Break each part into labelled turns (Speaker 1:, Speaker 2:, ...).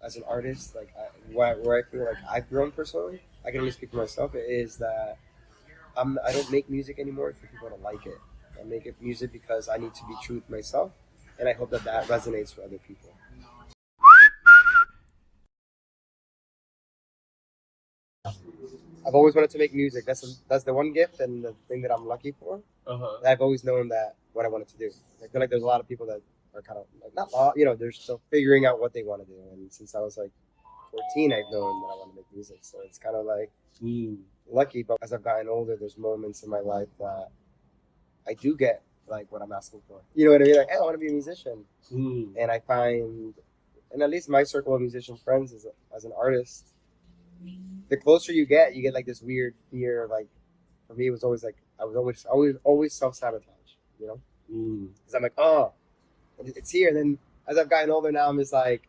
Speaker 1: as an artist, like where I feel like I've grown personally, I can only speak for myself, is that I don't make music anymore for people to like it. I make it music because I need to be true to myself, and I hope that that resonates for other people. I've always wanted to make music. That's the one gift and the thing that I'm lucky for. I've always known that what I wanted to do. I feel like there's a lot of people that are kind of like not they're still figuring out what they want to do. And since I was like 14, I've known that I want to make music. So it's kind of like lucky. But as I've gotten older, there's moments in my life that I do get like what I'm asking for. You know what I mean? Like, hey, I want to be a musician. And I find, and at least my circle of musician friends as an artist, the closer you get like this weird fear. Like for me, it was always like I was always self-sabotage. You know, because I'm like, oh, it's here. And then as I've gotten older now, I'm just like,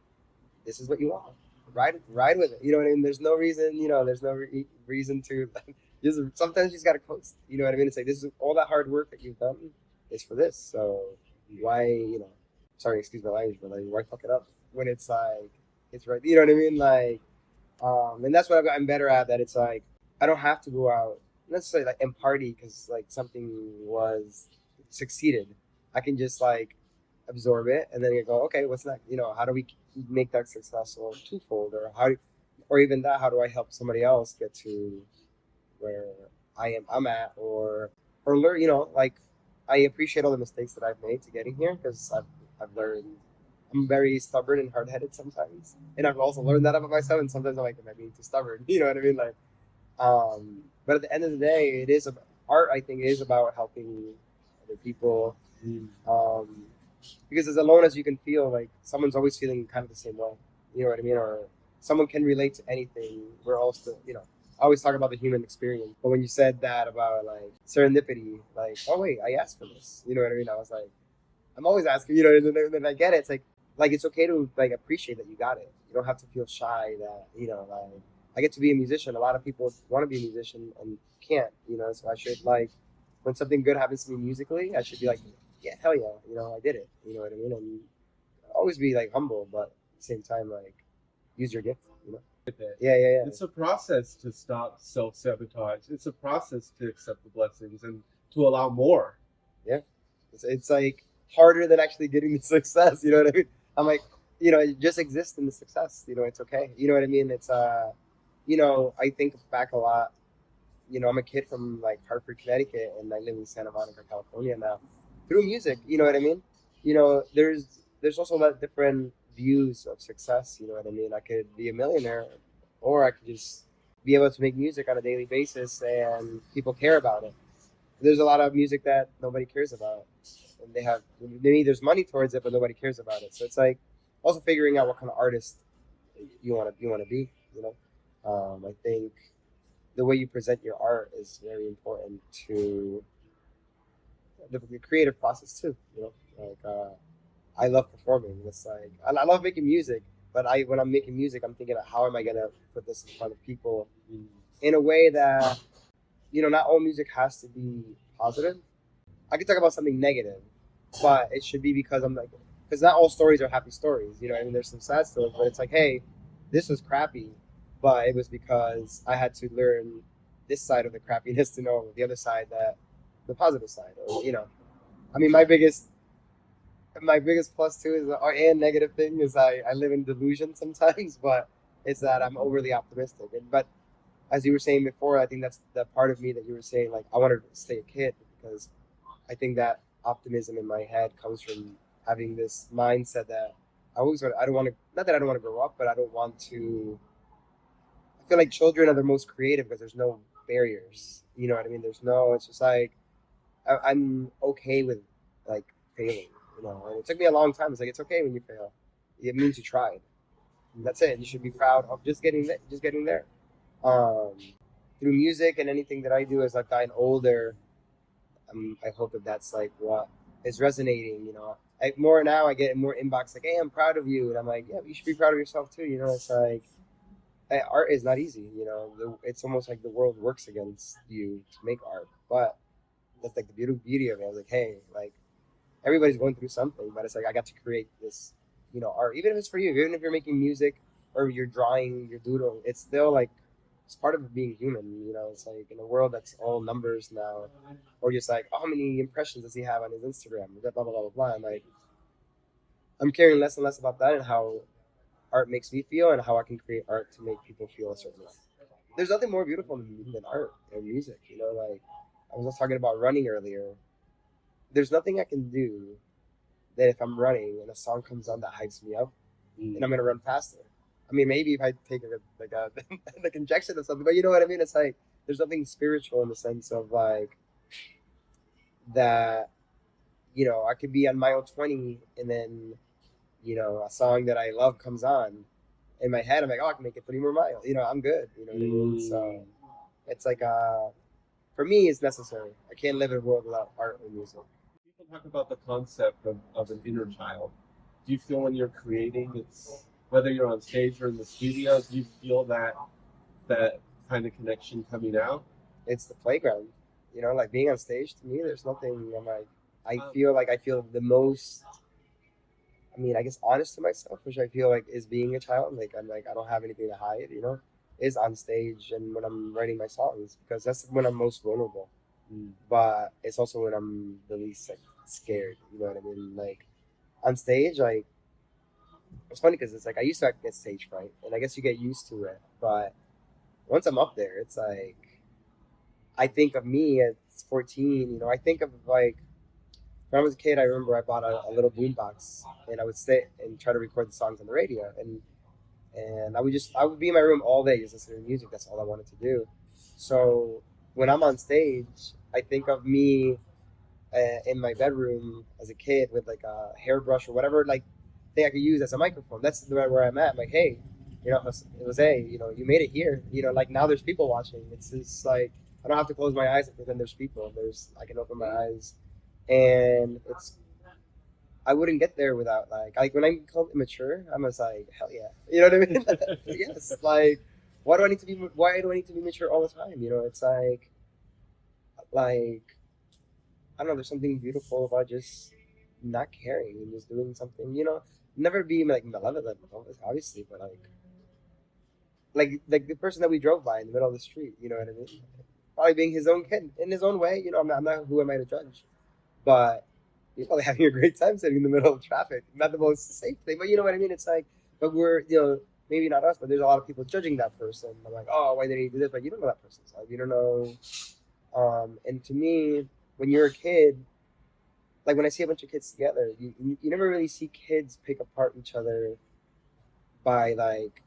Speaker 1: this is what you want. Ride with it. You know what I mean? There's no reason. There's no reason to. Sometimes you just gotta coast. You know what I mean? It's like this is all that hard work that you've done is for this. So why, sorry, excuse my language, but like why fuck it up when it's like it's right. You know what I mean? Like, and that's what I've gotten better at. That it's like I don't have to go out necessarily like and party because like something was succeeded. I can just like absorb it and then you go, okay, what's next? How do we make that successful twofold, or even that, how do I help somebody else get to where I'm at, or learn, like I appreciate all the mistakes that I've made to getting here because I've learned I'm very stubborn and hard-headed sometimes, and I've also learned that about myself. And sometimes I'm like, am I being too stubborn? You know what I mean? Like, but at the end of the day, it is about art. I think it is about helping other people, because as alone as you can feel, like someone's always feeling kind of the same way. You know what I mean? Or someone can relate to anything. We're all still, I always talk about the human experience. But when you said that about like serendipity, like, oh wait, I asked for this. You know what I mean? I was like, I'm always asking. And then I get it. It's like it's okay to like appreciate that you got it. You don't have to feel shy that like I get to be a musician. A lot of people want to be a musician and can't. So I should like when something good happens to me musically, I should be like, yeah, hell yeah, I did it. You know what I mean? And always be like humble, but at the same time, like use your gift. Yeah.
Speaker 2: It's a process to stop self-sabotage. It's a process to accept the blessings and to allow more.
Speaker 1: Yeah, it's like harder than actually getting the success. You know what I mean? I'm like, just exist in the success. It's okay. You know what I mean? It's I think back a lot. I'm a kid from like Hartford, Connecticut, and I live in Santa Monica, California now. Through music, you know what I mean? There's also that different views of success. You know what I mean? I could be a millionaire, or I could just be able to make music on a daily basis and people care about it. There's a lot of music that nobody cares about, and maybe there's money towards it, but nobody cares about it. So it's like also figuring out what kind of artist you want to be. I think the way you present your art is very important to the creative process too. I love performing. It's like I love making music, but when I'm making music, I'm thinking, how am I gonna put this in front of people in a way that not all music has to be positive. I could talk about something negative, but it should be because because not all stories are happy stories. I mean, there's some sad stories, but it's like, hey, this was crappy, but it was because I had to learn this side of the crappiness to know the other side, that the positive side. Or I mean, my biggest plus too is and negative thing is I live in delusion sometimes, but it's that I'm overly optimistic. But as you were saying before, I think that's the part of me that you were saying, like I wanted to stay a kid because I think that optimism in my head comes from having this mindset that I don't want to, not that I don't want to grow up, but I don't want to. I feel like children are the most creative because there's no barriers. You know what I mean? It's just like I'm okay with like failing. And it took me a long time. It's like it's okay when you fail. It means you tried. And that's it. You should be proud of just getting there. Um, Through music and anything that I do as I've gotten older, I hope that that's like what is resonating. More now I get more inbox like, hey, I'm proud of you, and I'm like, yeah, you should be proud of yourself too. It's like art is not easy. It's almost like the world works against you to make art, but that's like the beauty of it. I was like, hey, like everybody's going through something, but it's like I got to create this, art, even if it's for you, even if you're making music or you're drawing, your doodle, it's still like it's part of being human. You know, it's like in a world that's all numbers now, or just like, oh, how many impressions does he have on his Instagram? Blah blah blah blah blah. And like, I'm caring less and less about that and how art makes me feel and how I can create art to make people feel a certain way. There's nothing more beautiful than art and music. You know, like I was just talking about running earlier. There's nothing I can do that if I'm running and a song comes on that hypes me up, and I'm gonna run faster. I mean, maybe if I take a like injection or something, but you know what I mean. It's like there's nothing spiritual in the sense of like that. You know, I could be on mile 20, and then you know a song that I love comes on. In my head, I'm like, oh, I can make it 3 more miles. You know, I'm good. You know what I mean? So it's like for me, it's necessary. I can't live in a world without art and music.
Speaker 2: People talk about the concept of an inner child. Do you feel when you're creating, it's whether you're on stage or in the studio, do you feel that kind of connection coming out?
Speaker 1: It's the playground. You know, like being on stage to me, there's nothing. I'm like, I feel the most. I mean, I guess honest to myself, which I feel like is being a child. Like I'm like I don't have anything to hide. You know, is on stage and when I'm writing my songs because that's when I'm most vulnerable. But it's also when I'm the least like scared. You know what I mean? Like on stage, like it's funny because it's like I used to get stage fright, and I guess you get used to it. But once I'm up there, it's like I think of me at 14. You know, I think of like when I was a kid. I remember I bought a little boombox, and I would sit and try to record the songs on the radio, and I would be in my room all day just listening to music. That's all I wanted to do. So when I'm on stage, I think of me in my bedroom as a kid with like a hairbrush or whatever like thing I could use as a microphone. That's where I'm at. I'm like, hey, you know, Jose, you know, you made it here. You know, like now there's people watching. It's just like I don't have to close my eyes and pretend there's people. I can open my eyes, and I wouldn't get there without like when I'm called immature, I'm just like hell yeah, you know what I mean? Yes, like why do I need to be mature all the time? You know, it's like I don't know. There's something beautiful about just not caring and just doing something. You know, never be like malevolent, obviously, but like the person that we drove by in the middle of the street. You know what I mean? Probably being his own kid in his own way. You know, I'm not who am I to judge, but he's probably having a great time sitting in the middle of traffic. Not the most safe thing, but you know what I mean. It's like, but we're maybe not us, but there's a lot of people judging that person. I'm like, oh, why did he do this? But you don't know that person's life. You don't know. And to me, when you're a kid, like when I see a bunch of kids together, you never really see kids pick apart each other by like,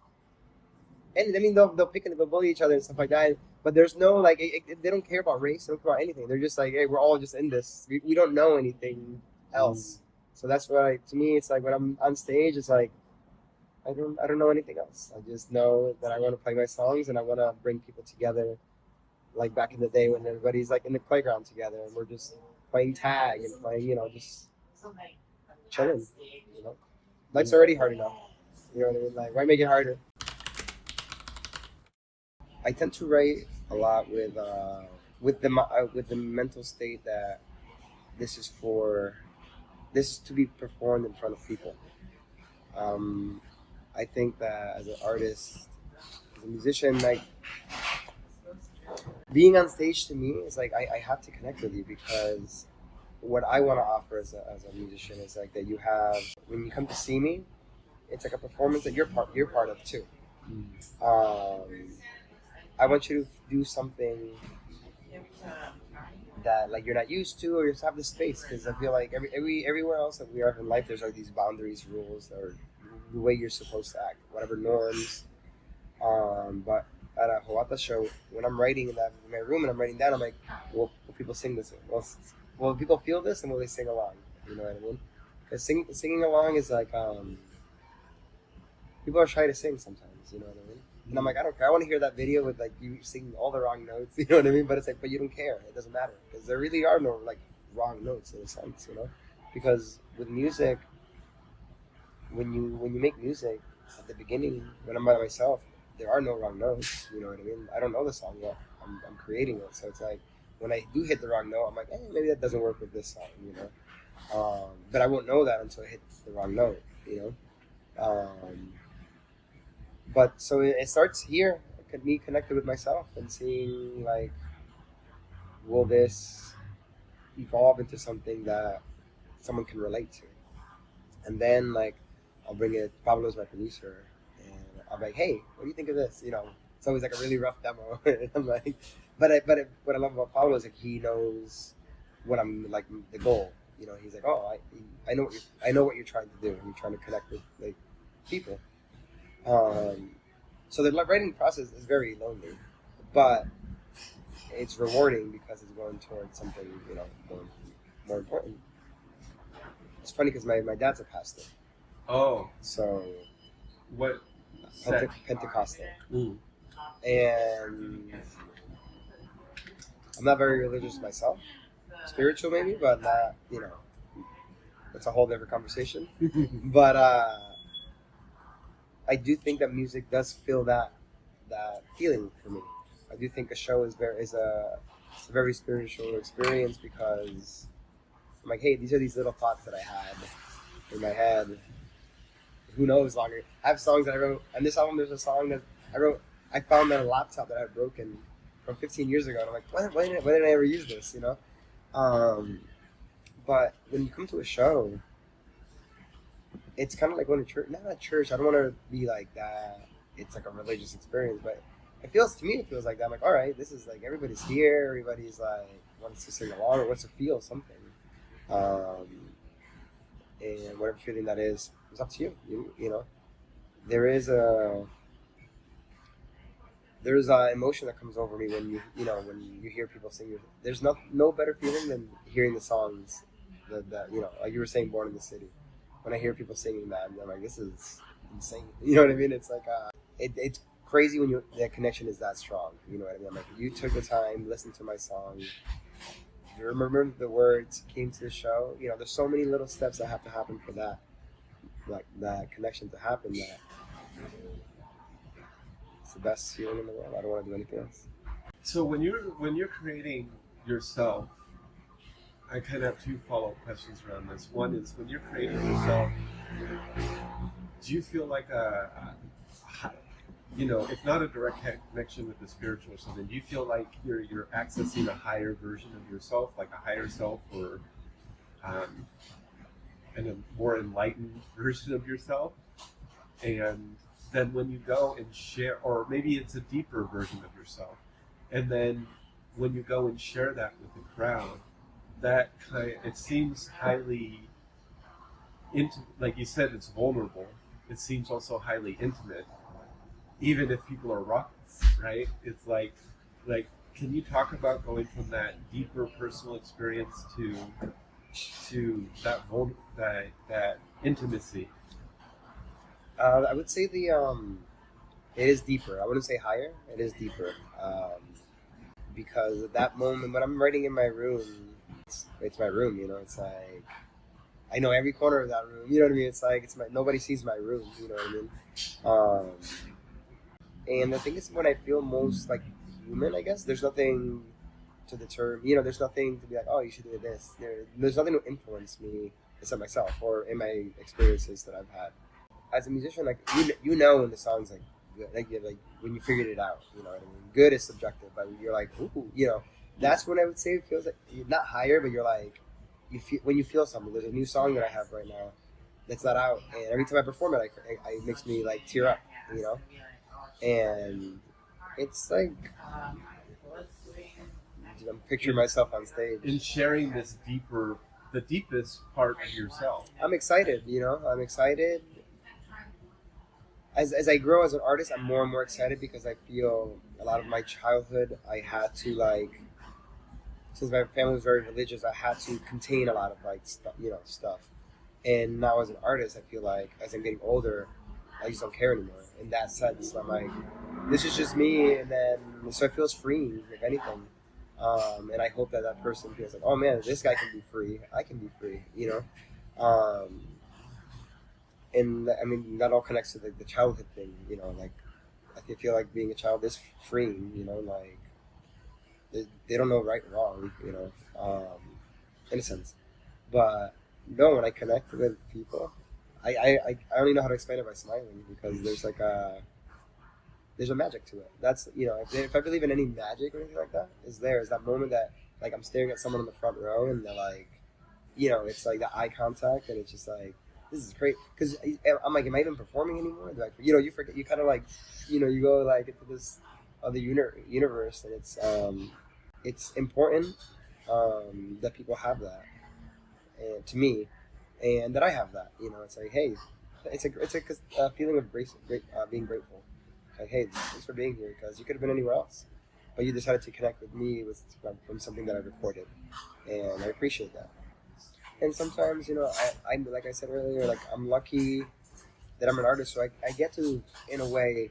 Speaker 1: and I mean they'll pick and they'll bully each other and stuff like that. But there's no like they don't care about race, they don't care about anything. They're just like, hey, we're all just in this. We don't know anything else. So that's why to me it's like when I'm on stage, it's like I don't know anything else. I just know that I want to play my songs and I want to bring people together. Like back in the day when everybody's like in the playground together and we're just playing tag and playing, just chilling. You know, life's already hard enough. You know what I mean? Like, why make it harder? I tend to write a lot with the mental state that this is to be performed in front of people. I think that as an artist, as a musician, like being on stage to me is like I have to connect with you because what I want to offer as a musician is like that you have when you come to see me, it's like a performance that you're part of too. I want you to do something that like you're not used to, or you just have the space because I feel like everywhere else that we are in life, there's like these boundaries, rules, or the way you're supposed to act, whatever norms. But at a Joata show, when I'm writing in my room and I'm writing down, I'm like, will people sing this? Will people feel this and will they sing along? You know what I mean? Because singing along is like people are shy to sing sometimes. You know what I mean? And I'm like, I don't care. I want to hear that video with like you singing all the wrong notes. You know what I mean? But it's like, but you don't care. It doesn't matter because there really are no like wrong notes in a sense. You know, because with music, when you make music at the beginning, when I'm by myself, there are no wrong notes. You know what I mean? I don't know the song yet. I'm creating it, so it's like when I do hit the wrong note, I'm like, maybe that doesn't work with this song. You know, but I won't know that until I hit the wrong note. You know. but so it starts here. Me connected with myself and seeing like, will this evolve into something that someone can relate to? And then like I'll bring it. Pablo's my producer, and I'm like, hey, what do you think of this? You know, it's always like a really rough demo. I'm like, what I love about Pablo is like he knows what I'm like the goal. You know, he's like, oh, I know what you're trying to do. You're trying to connect with like people. So the writing process is very lonely, but it's rewarding because it's going towards something, you know, more important. It's funny because my dad's a pastor.
Speaker 2: Oh.
Speaker 1: So
Speaker 2: What?
Speaker 1: Pentecostal. And I'm not very religious myself. Spiritual maybe, but not, you know, it's a whole different conversation. But I do think that music does feel that feeling for me. I do think a show is a very spiritual experience because I'm like, hey, these are these little thoughts that I had in my head. Who knows longer? I have songs that I wrote, and this album there's a song that I wrote. I found on a laptop that I had broken from 15 years ago, and I'm like, why didn't I ever use this? You know. But when you come to a show, it's kind of like going to church. Not a church. I don't want to be like that. It's like a religious experience, but it feels like that. I'm like, all right, this is like everybody's here. Everybody's like wants to sing along or wants to feel something. And whatever feeling that is, it's up to you. You know, there's a emotion that comes over me when when you hear people sing. There's no better feeling than hearing the songs that you know, like you were saying, Born in the City. When I hear people singing that, I'm like, this is insane. You know what I mean? It's like it's crazy when that connection is that strong. You know what I mean? I'm like, you took the time, listened to my song, you remember the words, came to the show. You know, there's so many little steps that have to happen for that, like that connection to happen. That it's the best feeling in the world. I don't want to do anything else.
Speaker 2: So when you're creating yourself, I kind of have two follow-up questions around this. One is, when you're creating yourself, do you feel like if not a direct connection with the spiritual or something, do you feel like you're accessing a higher version of yourself, like a higher self, or and a more enlightened version of yourself? And then when you go and share, or maybe it's a deeper version of yourself, and then when you go and share that with the crowd, it seems highly intimate. Like you said, it's vulnerable. It seems also highly intimate, even if people are raucous, right? It's like, can you talk about going from that deeper personal experience to that intimacy?
Speaker 1: I would say it is deeper. I wouldn't say higher. It is deeper, because at that moment when I'm writing in my room, it's my room. You know, it's like I know every corner of that room. You know what I mean? It's like nobody sees my room. You know what I mean? And the thing is, when I feel most like human, I guess there's nothing to deter. You know, there's nothing to be like, oh, you should do this. There's nothing to influence me except myself or in my experiences that I've had. As a musician, like you know when the song's like good, like when you figured it out. You know what I mean? Good is subjective, but you're like, ooh, you know, that's when I would say it feels like not higher, but you're like, when you feel something. There's a new song that I have right now that's not out, and every time I perform it, it makes me like tear up. You know. And it's like I'm picturing myself on stage
Speaker 2: in sharing the deepest part of yourself.
Speaker 1: I'm excited, you know. I'm excited. As I grow as an artist, I'm more and more excited because I feel a lot of my childhood I had to since my family was very religious, I had to contain a lot of stuff. And now as an artist, I feel like as I'm getting older, I just don't care anymore. In that sense, I'm like, this is just me, and then so it feels freeing, if anything. And I hope that person feels like, oh man, this guy can be free. I can be free, you know. And I mean, that all connects to the childhood thing, you know. Like, I feel like being a child is freeing, you know. Like, they don't know right and wrong, you know, in a sense. But no, when I connect with people, I don't even know how to explain it by smiling, because there's like there's a magic to it. That's, you know, if I believe in any magic or anything like that, is that moment that, like, I'm staring at someone in the front row and they're like, you know, it's like the eye contact and it's just like, this is great. Because I'm like, am I even performing anymore? Like, you know, you forget, you kind of like, you know, you go like into this other universe, and it's important that people have that, and to me, and that I have that. You know, it's like, hey, it's a feeling of being grateful. Like, hey, thanks for being here, because you could have been anywhere else, but you decided to connect with me from something that I recorded, and I appreciate that. And sometimes, you know, I'm like I said earlier, like, I'm lucky that I'm an artist, so I get to, in a way,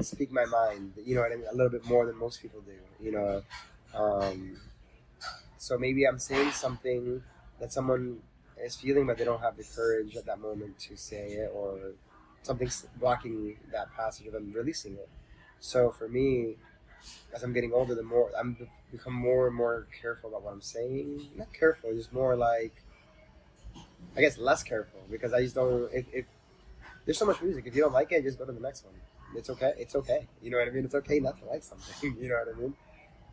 Speaker 1: speak my mind. You know what I mean? A little bit more than most people do. You know, so maybe I'm saying something that someone is feeling, but they don't have the courage at that moment to say it, or something's blocking that passage of them releasing it. So for me, as I'm getting older, the more I'm become more and more careful about what I'm saying. Not careful, just more like, I guess, less careful, because I just don't. If there's so much music, if you don't like it, just go to the next one. It's okay. It's okay. You know what I mean? It's okay not to like something. You know what I mean?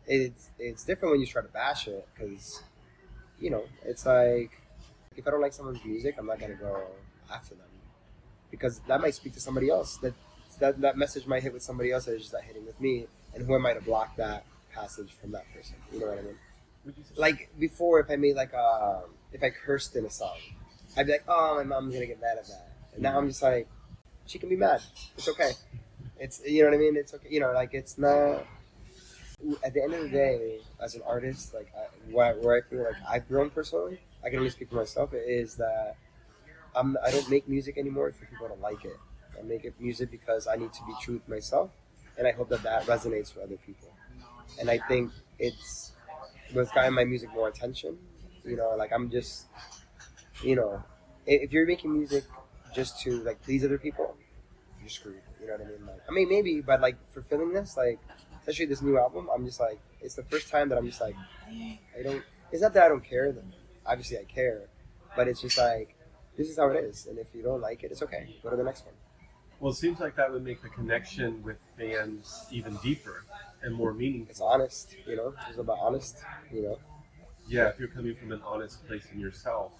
Speaker 1: It's different when you try to bash it, because, you know, it's like, if I don't like someone's music, I'm not gonna go after them, because that might speak to somebody else. That message might hit with somebody else that is just not hitting with me, and who am I to block that passage from that person? You know what I mean? Like, before, if I made like if I cursed in a song, I'd be like, oh, my mom's gonna get mad at that. And now I'm just like, she can be mad. It's okay. It's, you know what I mean? It's okay. You know, like, it's not. At the end of the day, as an artist, like, where I feel like I've grown personally, I can only speak for myself, is that I don't make music anymore for people to like it. I make music because I need to be true with myself, and I hope that resonates for other people. And I think it's what's gotten my music more attention. You know, like, I'm just, you know, if you're making music just to, like, please other people, you're screwed. You know what I mean? Like, I mean, maybe, but, like, fulfilling this, like, especially this new album, I'm just like, it's the first time that I'm just like, it's not that I don't care, obviously I care, but it's just like, this is how it is, and if you don't like it, it's okay, go to the next one.
Speaker 2: Well, it seems like that would make the connection with fans even deeper and more meaningful.
Speaker 1: It's honest, you know, it's about honest, you know.
Speaker 2: Yeah, if you're coming from an honest place in yourself,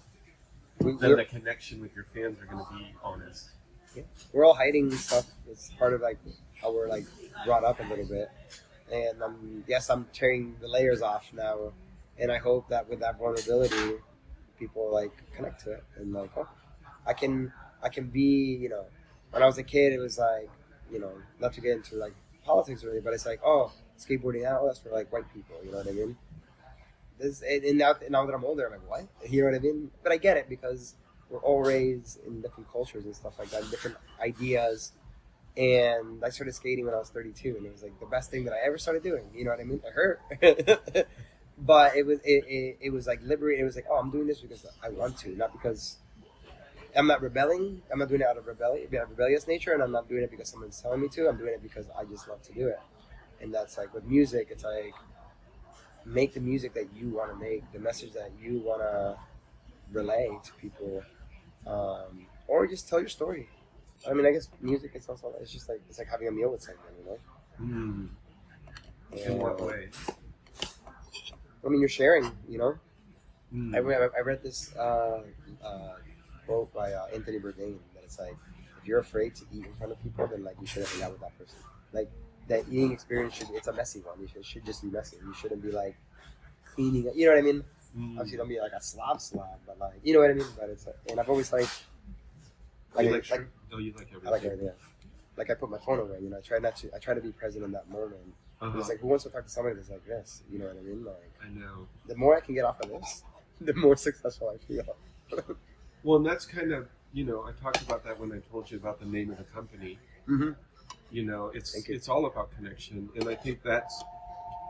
Speaker 2: then the connection with your fans are going to be honest.
Speaker 1: Yeah. We're all hiding stuff. It's part of, like, how we're, like, brought up a little bit. And yes, I'm tearing the layers off now, and I hope that with that vulnerability, people, like, connect to it, and, like, oh, I can be, you know, when I was a kid, it was like, you know, not to get into, like, politics really, but it's like, oh, skateboarding now, that's for, like, white people, you know what I mean? And now that I'm older, I'm like, what? You know what I mean? But I get it, because we're all raised in different cultures and stuff like that, different ideas. And I started skating when I was 32, and it was like the best thing that I ever started doing. You know what I mean? It hurt, but it was like liberating. It was like, oh, I'm doing this because I want to, not because I'm not rebelling. I'm not doing it out of rebellious nature, and I'm not doing it because someone's telling me to. I'm doing it because I just love to do it. And that's like with music. It's like, make the music that you want to make, the message that you want to relay to people, or just tell your story. I mean, I guess music is also, it's just like, it's like having a meal with someone, you know?
Speaker 2: In what way?
Speaker 1: I mean, you're sharing, you know? I read this quote by Anthony Bourdain, that it's like, if you're afraid to eat in front of people, then, like, you shouldn't hang out with that person. Like, that eating experience it's a messy one. You should just be messy. You shouldn't be, like, cleaning up, you know what I mean? Obviously, don't be like a slob, but, like, you know what I mean? But it's like, and I've always, like,
Speaker 2: you like everything?
Speaker 1: I like everything. Like, I put my phone away, you know. I try to be present in that moment. It's like, who wants to talk to somebody that's like this? You know what I mean? Like,
Speaker 2: I know.
Speaker 1: The more I can get off of this, the more successful I feel.
Speaker 2: Well, and that's kind of, you know, I talked about that when I told you about the name of the company.
Speaker 1: Mm-hmm.
Speaker 2: You know, it's all about connection, and I think that's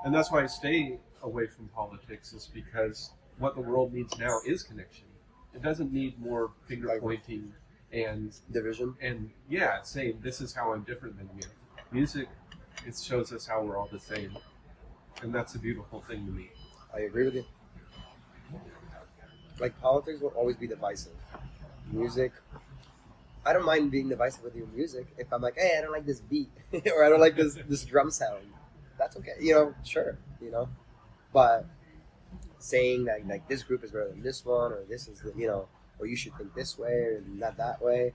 Speaker 2: why I stay away from politics, is because what the world needs now is connection. It doesn't need more finger pointing and
Speaker 1: division,
Speaker 2: and saying this is how I'm different than you. Music, it shows us how we're all the same, and that's a beautiful thing to me.
Speaker 1: I agree with you. Like, politics will always be divisive. Music, I don't mind being divisive with your music. If I'm like, hey, I don't like this beat, or I don't like this drum sound, that's okay. Sure. But saying that like this group is better than this one, or this is or you should think this way or not that way.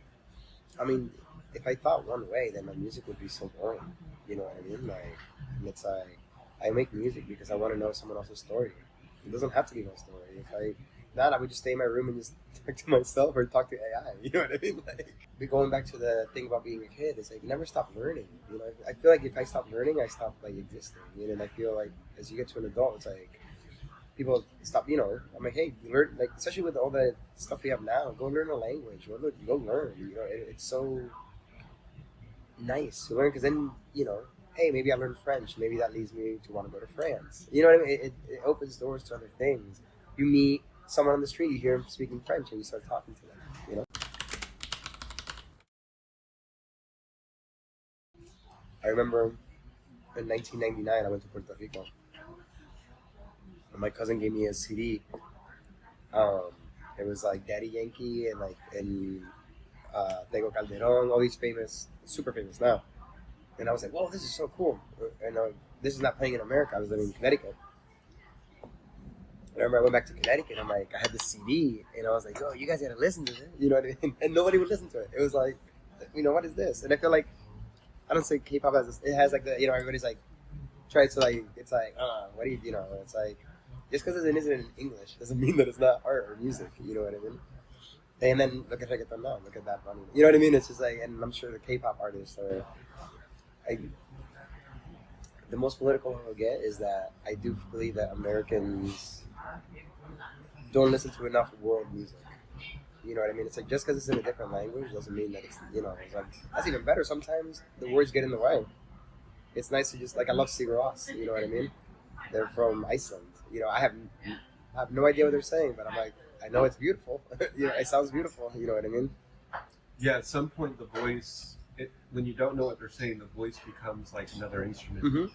Speaker 1: I mean, if I thought one way, then my music would be so boring. You know what I mean? Like, and it's like I make music because I want to know someone else's story. It doesn't have to be my story. If I not, I would just stay in my room and just talk to myself or talk to AI. You know what I mean? Like, going back to the thing about being a kid, it's like never stop learning. I feel like if I stop learning, I stop like existing. And I feel like as you get to an adult, it's like people stop. I'm like, hey, learn. Like, especially with all the stuff we have now, go learn a language. Go learn. It's so nice to learn because then hey, maybe I learn French. Maybe that leads me to want to go to France. You know what I mean? It opens doors to other things. You meet someone on the street, you hear them speaking French, and you start talking to them. I remember in 1999, I went to Puerto Rico, and my cousin gave me a CD. It was like Daddy Yankee and Tego Calderon, all these super famous now. And I was like, whoa, this is so cool. And this is not playing in America. I was living in Connecticut. I remember I went back to Connecticut, and I had this CD, and I was like, oh, you guys gotta listen to it. You know what I mean? And nobody would listen to it. It was like, what is this? And I feel like, I don't say K-pop has this, it has like everybody's like, tries to like, it's like, what do you, it's like, just because it isn't in English doesn't mean that it's not art or music, you know what I mean? And then look at reggaeton now, look at that money. You know what I mean? It's just like, and I'm sure the K-pop artists are, the most political I'll get is that I do believe that Americans don't listen to enough world music. You know what I mean? It's like just because it's in a different language doesn't mean that it's it's like that's even better. Sometimes the words get in the way. It's nice to just like I love Sigur Rós. You know what I mean? They're from Iceland. I have no idea what they're saying, but I'm like I know it's beautiful. It sounds beautiful. You know what I mean?
Speaker 2: Yeah. At some point, the voice, when you don't know what they're saying, the voice becomes like another instrument.
Speaker 1: Mm-hmm.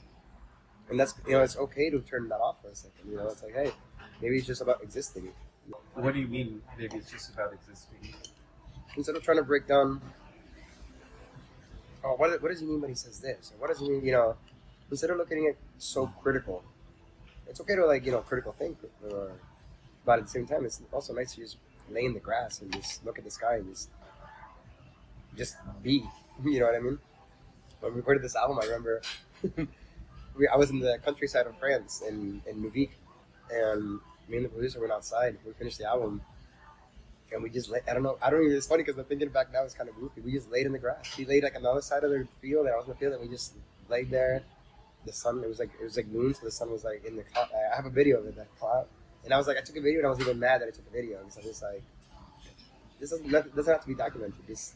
Speaker 1: And that's it's okay to turn that off for a second. It's like hey, maybe it's just about existing.
Speaker 2: What do you mean? Maybe it's just about existing.
Speaker 1: Instead of trying to break down, what does he mean when he says this? Or what does he mean? Instead of looking at it so critical, it's okay to critical think, but at the same time, it's also nice to just lay in the grass and just look at the sky and just be. You know what I mean? When we recorded this album, I remember I was in the countryside of France in Nouvik, and me and the producer went outside. We finished the album, and we just I don't know. It's funny because I'm thinking back now, it's kind of goofy. We just laid in the grass. We laid like on the other side of the field, and I was in the field, and we just laid there. The sun, it was like noon, so the sun was like in the cloud. I have a video of it, that cloud, and I took a video, and I was even mad that I took a video because I was like, this doesn't have to be documented. Just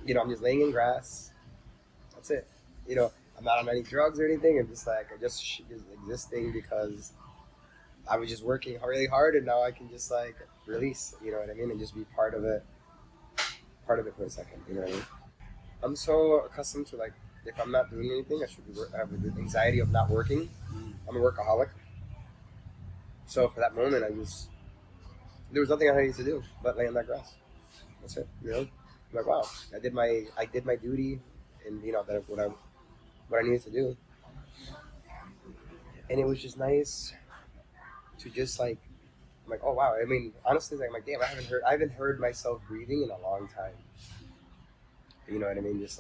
Speaker 1: I'm just laying in grass. That's it. I'm not on any drugs or anything. I'm just just existing because I was just working really hard, and now I can just release, you know what I mean, and just be part of it for a second, you know what I mean? I'm so accustomed to if I'm not doing anything, I have the anxiety of not working. I'm a workaholic. So for that moment, there was nothing I needed to do but lay on that grass. That's it, I'm like, wow, I did my duty, and that what I needed to do, and it was just nice to just I'm like, oh wow. I mean, honestly, I'm like, damn, I haven't heard myself breathing in a long time. You know what I mean? Just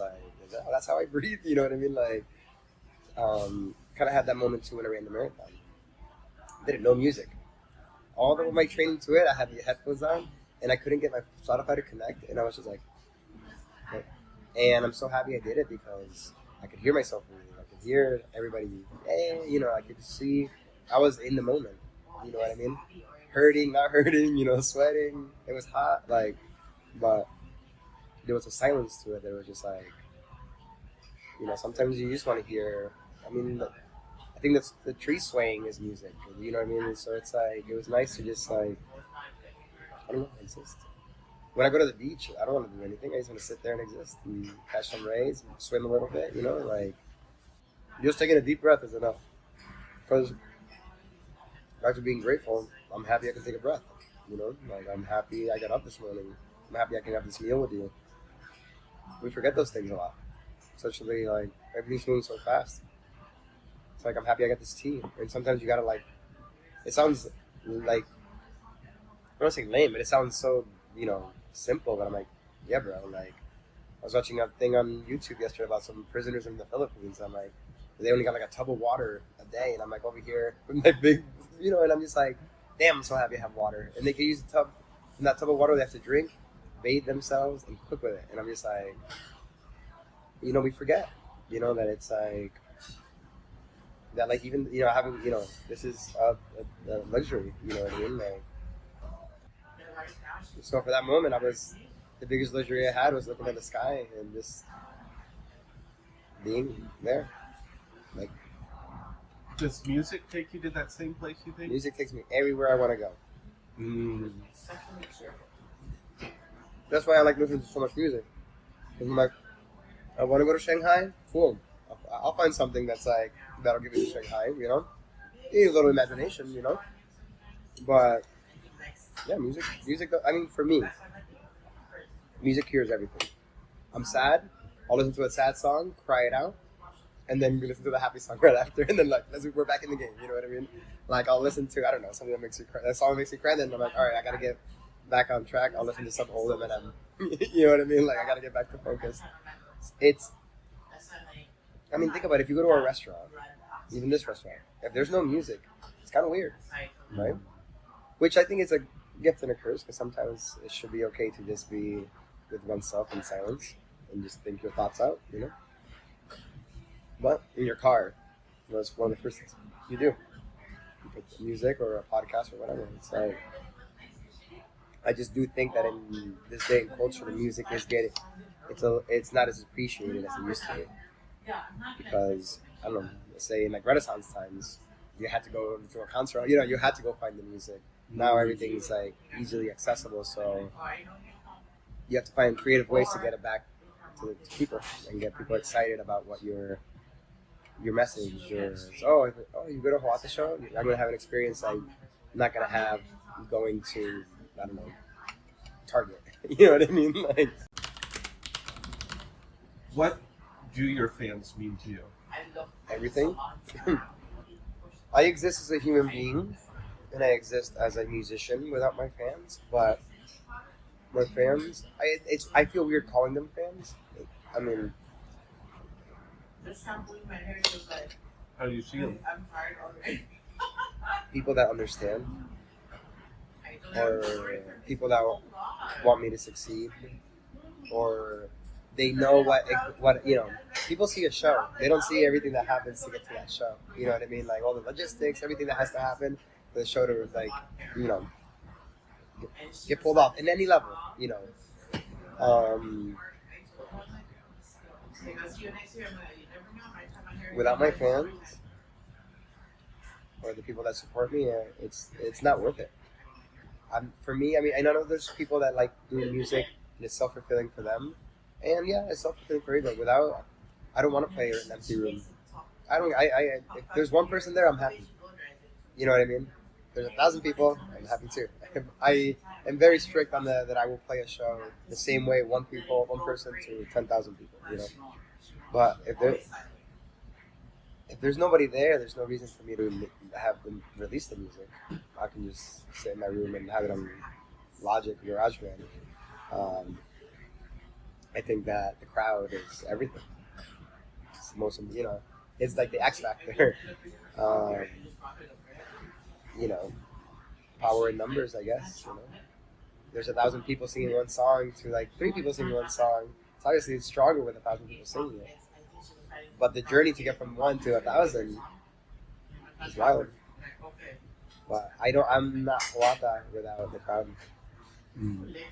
Speaker 1: that's how I breathe. You know what I mean? Kind of had that moment too when I ran the marathon. Didn't know music. All of my training to it, I had the headphones on, and I couldn't get my Spotify to connect, and I was just like, and I'm so happy I did it because I could hear myself breathing. I could hear everybody. Hey, I could see. I was in the moment. You know what I mean? Hurting, not hurting. Sweating. It was hot. But there was a silence to it. There was just sometimes you just want to hear. I mean, I think that's the tree swaying is music. You know what I mean? So it's it was nice to just I don't know, exist. When I go to the beach, I don't want to do anything. I just want to sit there and exist and catch some rays, and swim a little bit. Just taking a deep breath is enough. Because back to being grateful, I'm happy I can take a breath. I'm happy I got up this morning. I'm happy I can have this meal with you. we forget those things a lot. Especially like everything's moving so fast. It's like I'm happy I got this tea, and sometimes you gotta like. It sounds like I don't say lame, but it sounds so simple. But I'm like, yeah, bro. Like I was watching a thing on YouTube yesterday about some prisoners in the Philippines. I'm like, they only got like a tub of water a day, and I'm like over here with my big, and I'm just like, damn, I'm so happy I have water, and they can use the tub. From that tub of water, they have to drink, bathe themselves, and cook with it, and I'm just like. We forget, that it's like that, like even having, this is a luxury, you know what I mean? Like, so for that moment, the biggest luxury I had was looking at the sky and just being there. Like,
Speaker 2: does music take you to that same place? You think
Speaker 1: music takes me everywhere I want to go. That's why I like listening to so much music. 'Cause I'm like. I want to go to Shanghai. Cool. I'll find something that's like that'll give me to Shanghai. You need a little imagination. But yeah, music. I mean, for me, music cures everything. I'm sad. I'll listen to a sad song, cry it out, and then listen to the happy song right after, and then like we're back in the game. You know what I mean? Like I'll listen to something that makes you cry. That song makes you cry. Then I'm like, all right, I gotta get back on track. I'll listen to some old Eminem. You know what I mean? Like I gotta get back to focus. I mean, think about it. If you go to a restaurant, even this restaurant, if there's no music, it's kind of weird, right? Which I think is a gift and a curse, because sometimes it should be okay to just be with oneself in silence and just think your thoughts out, But in your car, it's one of the first things you do. You put the music or a podcast or whatever. It's like, I just do think that in this day and culture, the music is getting... It's not as appreciated as it used to be, because I don't know. Say in like Renaissance times, you had to go to a concert. You had to go find the music. Now everything's like easily accessible, so you have to find creative ways to get it back to people and get people excited about what your message is. Oh, you go to a Joata show? I'm gonna have an experience I'm not gonna have going to Target. You know what I mean? Like.
Speaker 2: What do your fans mean to you?
Speaker 1: Everything. I exist as a human being, and I exist as a musician without my fans. But my fans, I feel weird calling them fans. I mean,
Speaker 2: how do you see them?
Speaker 1: People that understand, or people that want me to succeed, or. They know what people see a show. They don't see everything that happens to get to that show. You know what I mean? Like all the logistics, everything that has to happen for the show to get pulled off in any level. Without my fans or the people that support me, it's not worth it. For me, I mean, I know there's people that like doing music and it's self-fulfilling for them. And yeah, it's self-fulfilling for everybody. I don't want to play in an empty room. If there's one person there, I'm happy. You know what I mean? There's 1,000 people, I'm happy too. I am very strict on that I will play a show the same way one person to 10,000 people. But if there's nobody there, there's no reason for me to have them release the music. I can just sit in my room and have it on Logic or GarageBand. I think that the crowd is everything. It's the most, it's like the X factor. Power in numbers, I guess. There's 1,000 people singing one song to like 3 people singing one song. So obviously it's stronger with 1,000 people singing it. But the journey to get from 1 to 1,000 is wild. But I'm not Joata without the crowd.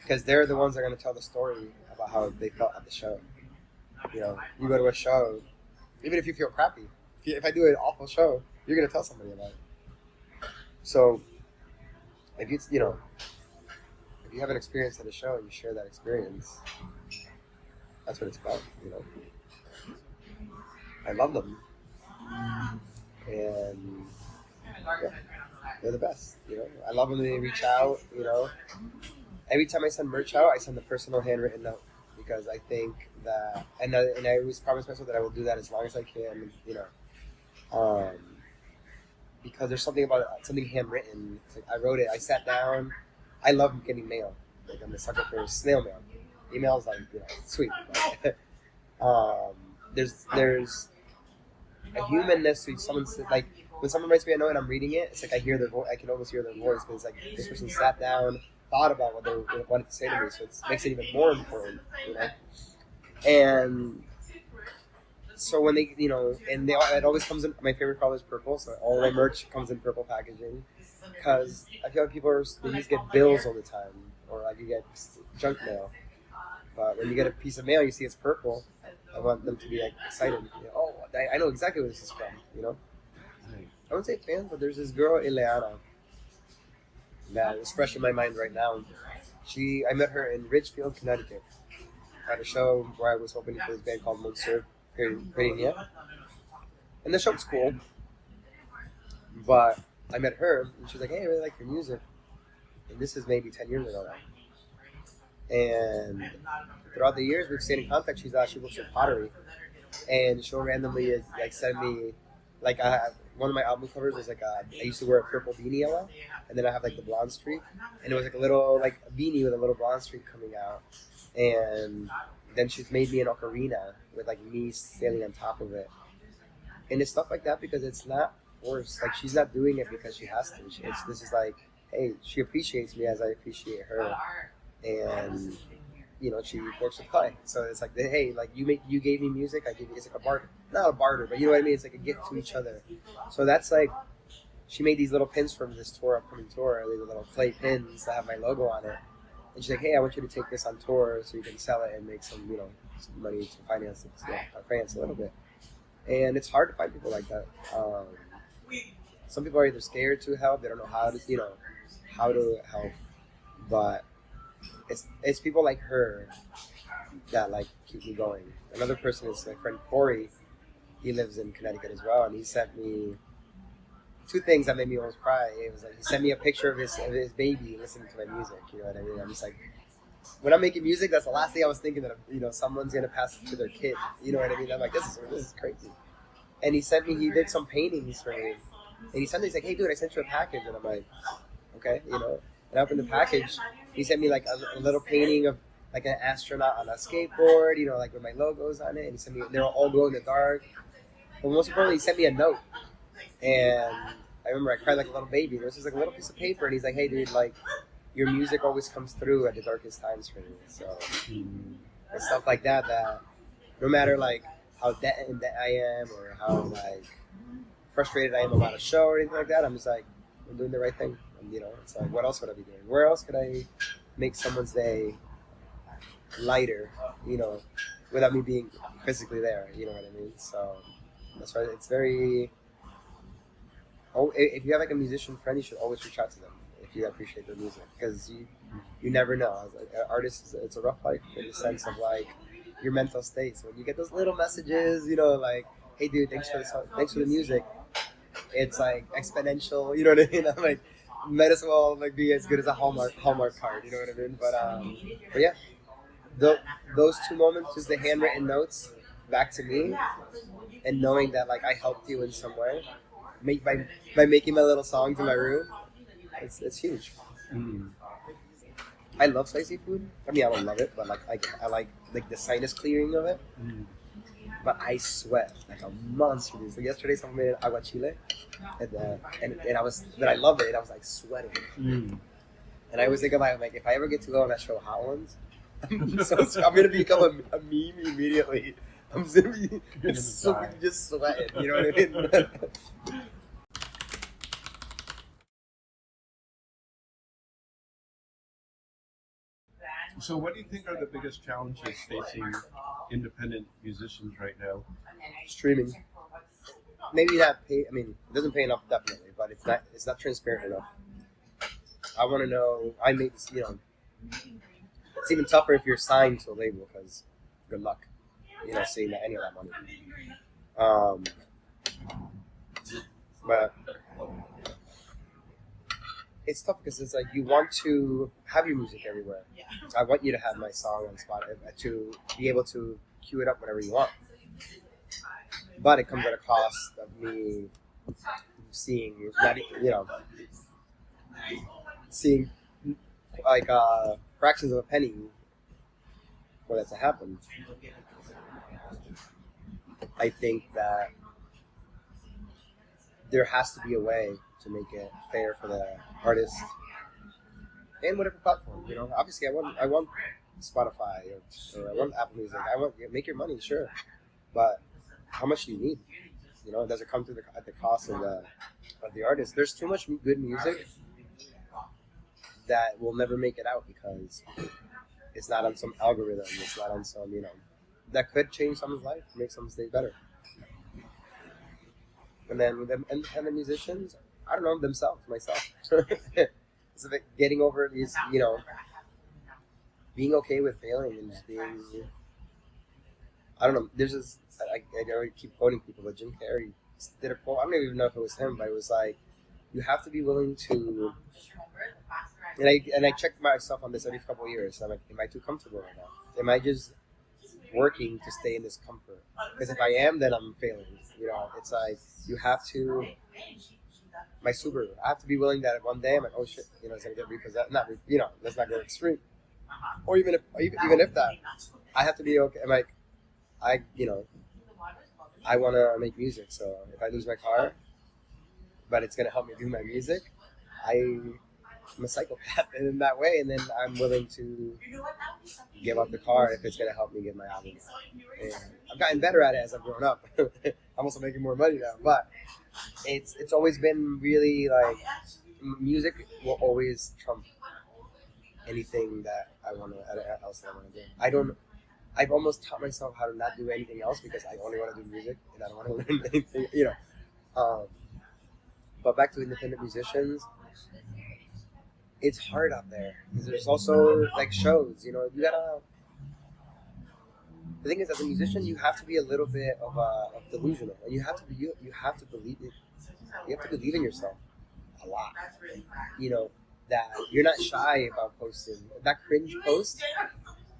Speaker 1: Because they're the ones that are going to tell the story about how they felt at the show. You go to a show, even if you feel crappy, if I do an awful show, you're going to tell somebody about it. So, if you have an experience at a show and you share that experience, that's what it's about, I love them. And yeah, they're the best, I love when they reach out, Every time I send merch out, I send a personal handwritten note because I think that, and I always promise myself that I will do that as long as I can, because there's something about something handwritten. It's like I wrote it, I sat down. I love getting mail. Like I'm a sucker for snail mail. Emails, like, sweet. There's a humanness to someone, like when someone writes me a note and I'm reading it, it's like I hear their voice. I can almost hear their voice because like this person sat down, thought about what they wanted to say to me, so it makes it even more important, And so when they, and it always comes in. My favorite color is purple, so all my merch comes in purple packaging. Because I feel like they just get bills all the time, or like you get junk mail. But when you get a piece of mail, you see it's purple. I want them to be like excited. Oh, I know exactly where this is from. I wouldn't say fans, but there's this girl Ileana that is fresh in my mind right now. I met her in Ridgefield, Connecticut, at a show where I was opening for this band called Monster Perignia. And the show was cool, but I met her and she was like, "Hey, I really like your music." And this is maybe 10 years ago now. And throughout the years, we've stayed in contact. She works with pottery, and she'll randomly like send me, like I have one of my album covers is like I used to wear a purple beanie a lot, and then I have like the blonde streak, and it was like a little like a beanie with a little blonde streak coming out, and then she's made me an ocarina with like me standing on top of it, and it's stuff like that because it's not forced. Like she's not doing it because she has to. This is like, hey, she appreciates me as I appreciate her, and she works with clay, so it's like, hey, like you gave me music, I give you. It's like a barter, not a barter, but you know what I mean. It's like a gift to each other. So that's like, she made these little pins from this upcoming tour. These little clay pins that have my logo on it, and she's like, hey, I want you to take this on tour so you can sell it and make some some money to finance a little bit. And it's hard to find people like that. Some people are either scared to help, they don't know how to help, but it's people like her that like keep me going. Another person is my friend Corey. He lives in Connecticut as well, and he sent me two things that made me almost cry. It was like he sent me a picture of his baby listening to my music. You know what I mean? I'm just like, when I'm making music, that's the last thing I was thinking, that someone's gonna pass it to their kid. You know what I mean? I'm like, this is crazy. And he did some paintings for me, and he's like, hey dude, I sent you a package, and I'm like, okay, And I opened the package. He sent me like a little painting of like an astronaut on a skateboard, like with my logos on it. And he sent me, they were all glow in the dark. But most importantly, he sent me a note. And I remember I cried like a little baby. There was just like a little piece of paper, and he's like, hey dude, like your music always comes through at the darkest times for me. So and stuff like that no matter like how dead I am or how like frustrated I am about a show or anything like that, I'm just like, I'm doing the right thing. And, it's like, what else would I be doing? Where else could I make someone's day lighter, without me being physically there, you know what I mean? So that's why it's very, if you have like a musician friend, you should always reach out to them if you appreciate their music, because you never know. As like, an artist, it's a rough life in the sense of like your mental state. So when you get those little messages, like, hey dude, thanks for the music, it's like exponential, you know what I mean? I'm like, might as well like be as good as a Hallmark card, you know what I mean? But yeah, those two moments, just the handwritten notes back to me, and knowing that like I helped you in some way, by making my little songs in my room, it's huge. I love spicy food. I mean, I don't love it, but I like the sinus clearing of it. But I sweat like a monster. So yesterday, someone made aguachile, and I loved it. I was like sweating, and I always think about like if I ever get to go on that show, Hot Ones, I'm gonna become a meme immediately. I'm gonna be just sweating. You know what I mean?
Speaker 2: So what do you think are the biggest challenges facing independent musicians right now?
Speaker 1: Streaming. Maybe not pay. I mean, it doesn't pay enough, definitely, but it's not transparent enough. I want to know. I make this. It's even tougher if you're signed to a label, because good luck, seeing any of that money. But it's tough because it's like you want to have your music everywhere. I want you to have my song on Spotify to be able to cue it up whenever you want. But it comes at a cost of me seeing, seeing like fractions of a penny for that to happen. I think that there has to be a way to make it fair for the artist and whatever platform. Obviously, I want Spotify or I want Apple Music. I want make your money, sure, but how much do you need? Does it come at the cost of the artist? There's too much good music that will never make it out because it's not on some algorithm. It's not on some that could change someone's life, make someone's day better. And then with them independent musicians, I don't know, myself. It's like getting over these, being okay with failing and just being, I don't know, there's this, I keep quoting people, but Jim Carrey did a quote, I don't even know if it was him, but it was like, you have to be willing to, and I check myself on this every couple of years. I'm like, am I too comfortable right now? Am I just working to stay in this comfort? Because if I am, then I'm failing. It's like you have to. My Subaru, I have to be willing that one day I'm like, oh shit, it's gonna get repossessed. Let's not go extreme. Or even if that, I have to be okay. I'm like, I want to make music, so if I lose my car, but it's gonna help me do my music, I'm a psychopath in that way, and then I'm willing to give up the car if it's going to help me get my album out. And I've gotten better at it as I've grown up. I'm also making more money now, but it's always been really like music will always trump anything that I want to do. I've almost taught myself how to not do anything else because I only want to do music and I don't want to learn anything, But back to independent musicians, it's hard out there because there's also like shows. You gotta. The thing is, as a musician, you have to be a little bit of delusional, and you have to believe it. You have to believe in yourself a lot. That you're not shy about posting that cringe post.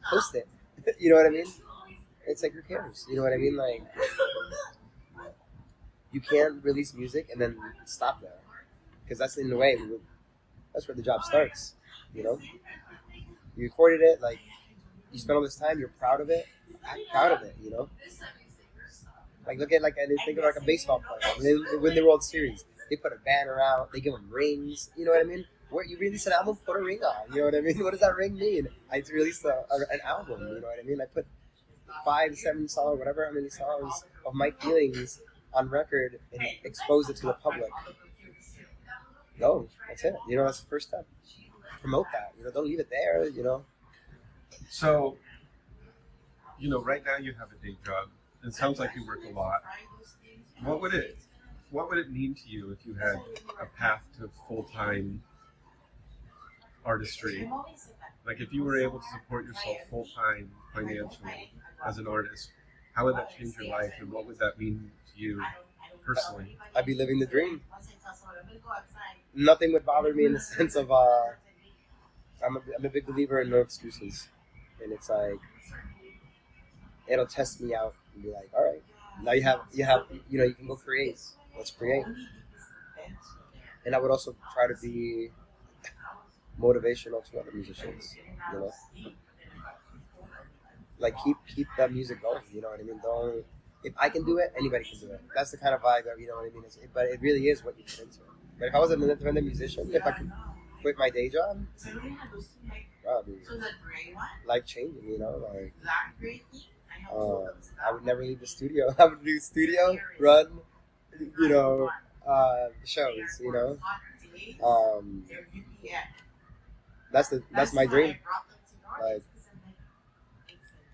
Speaker 1: Post it. You know what I mean? It's like who cares? You know what I mean? Like you can't release music and then stop there because that's in the way. That's where the job starts, You recorded it, like, you spent all this time, you're proud of it, act proud of it, Like, look at, think of, a baseball player. When they win the World Series, they put a banner out, they give them rings, you know what I mean? Where you release an album, put a ring on, you know what I mean? What does that ring mean? I released an album, you know what I mean? I put 5, 7 songs, whatever how many songs of my feelings on record and expose it to the public. No, that's it. That's the first step. Promote that. Don't leave it there.
Speaker 2: So, right now you have a day job. It sounds like you work a lot. What would it mean to you if you had a path to full-time artistry? Like if you were able to support yourself full-time financially as an artist, how would that change your life, and what would that mean to you personally?
Speaker 1: I'd be living the dream. Nothing would bother me in the sense of I'm a big believer in no excuses, and it's like it'll test me out and be like, all right, now you can go create. Let's create. And I would also try to be motivational to other musicians. Like keep that music going. You know what I mean? Don't. If I can do it, anybody can do it. That's the kind of vibe that But it really is what you put into it. But if I was an independent musician, if I could quit my day job, probably life changing. I would never leave the studio. I would do studio, run, shows. That's my dream. Like,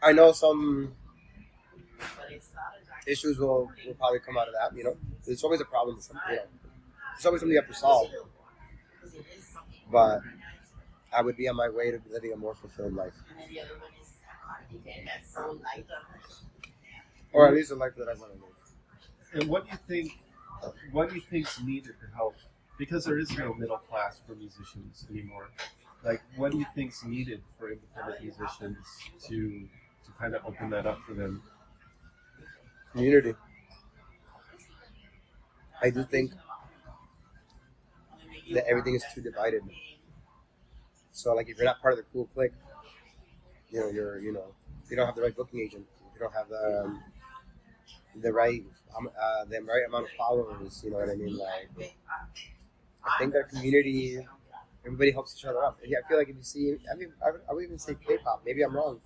Speaker 1: I know some issues will probably come out of that. There's always a problem. There's always something you have to solve. But I would be on my way to living a more fulfilled life, or at least a life that I want to live.
Speaker 2: And what do you think is needed to help because there is no middle class for musicians anymore. Like, what do you think's needed for independent musicians to kind of open that up for them?
Speaker 1: Community. I do think that everything is too divided. So, like, if you're not part of the cool clique, you know, if you don't have the right booking agent, if you don't have the right amount of followers, you know what I mean? Like, I think that community, everybody helps each other up. Yeah, I feel like if you see, I would even say K-pop. Maybe I'm wrong.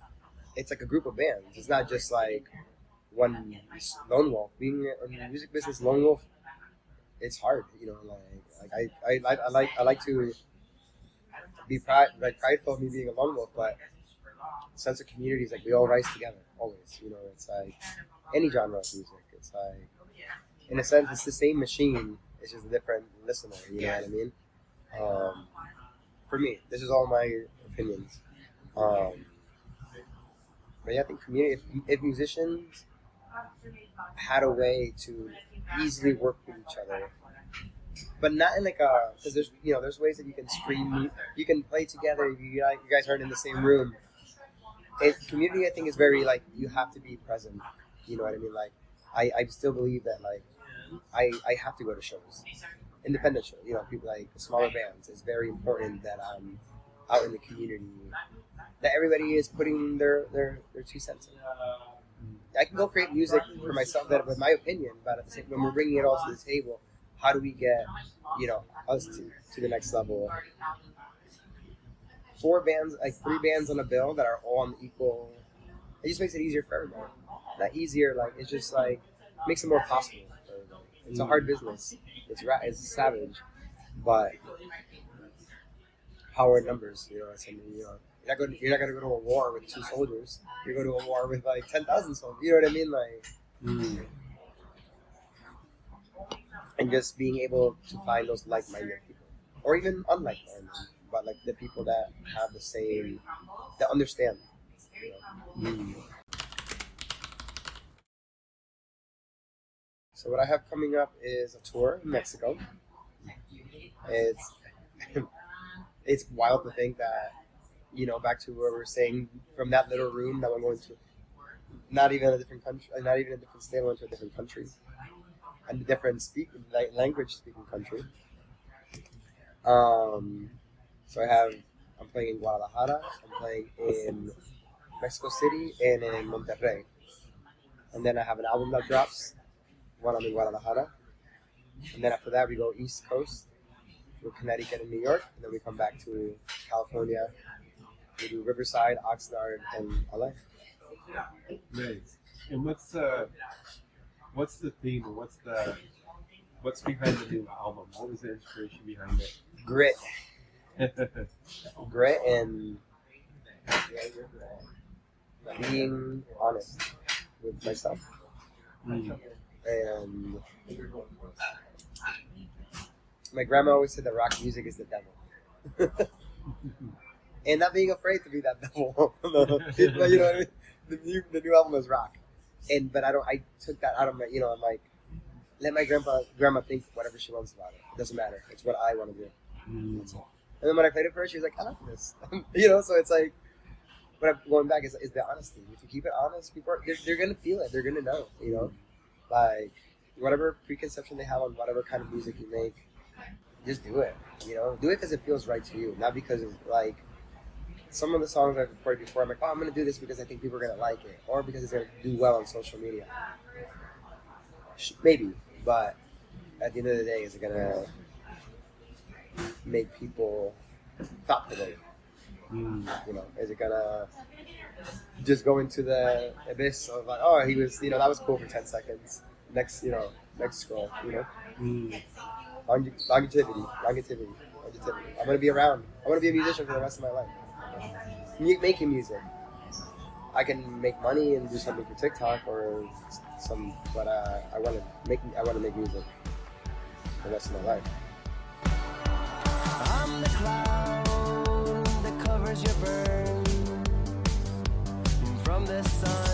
Speaker 1: It's like a group of bands. It's not just like one lone wolf. Being in the music business, lone wolf, it's hard. You know, I like to be prideful of me being a lone wolf, but sense of community is like we all rise together always. You know, it's like any genre of music. It's like, in a sense, it's the same machine. It's just a different listener. You know what I mean? For me, this is all my opinions. But yeah, I think community. If musicians had a way to easily work with each other, but not in like a, because there's ways that you can stream, you can play together. You guys aren't in the same room. Community, I think, is very like you have to be present. You know what I mean? Like I still believe that like I have to go to shows, independent shows. You know, people like smaller bands. It's very important that I'm out in the community, that everybody is putting their 2 cents in. I can go create music for myself that with my opinion, but at the same when we're bringing it all to the table, how do we get us to the next level? 3 bands on a bill that are all on equal. It just makes it easier for everybody. Not easier, like it's just like makes it more possible for everybody. It's a hard business. It's savage, but power in numbers. You know, you're not gonna go to a war with 2 soldiers. You go to a war with like 10,000 soldiers. You know what I mean? Like, and just being able to find those like-minded people, or even unlike-minded, but like the people that have the same, that understand. You know? So what I have coming up is a tour in Mexico. It's wild to think that, back to where we were saying, from that little room, now I'm going to not even a different country, not even a different state, I went to a different country, and a different language speaking country. So I'm playing in Guadalajara, I'm playing in Mexico City, and in Monterrey. And then I have an album that drops when I'm in Guadalajara. And then after that, we go East Coast, through Connecticut and New York, and then we come back to California. We do Riverside, Oxnard, and LA.
Speaker 2: Nice. And what's the theme, or what's behind the new album? What was the inspiration behind it?
Speaker 1: Grit. Grit and being honest with myself. And my grandma always said that rock music is the devil. And not being afraid to be that devil. You know what I mean? The new album is rock. But I took that out of my, I'm like, let my grandma think whatever she wants about it. It doesn't matter. It's what I want to do. That's all. And then when I played it for her, she was like, I like this. So it's like, but I'm going back is the honesty. If you keep it honest, people they're gonna feel it. They're gonna know. Like whatever preconception they have on whatever kind of music you make, just do it. Do it because it feels right to you, not because it's like some of the songs I've recorded before. I'm like, I'm gonna do this because I think people are gonna like it, or because it's gonna do well on social media. Maybe, but at the end of the day, is it gonna make people thought-provoking? Is it gonna just go into the abyss of like, oh, he was, that was cool for 10 seconds. Next scroll, Longevity. I'm gonna be around. I want to be a musician for the rest of my life. Making music, I can make money and do something for TikTok or but I want to make music for the rest of my life. I'm the cloud that covers your burn from the sun.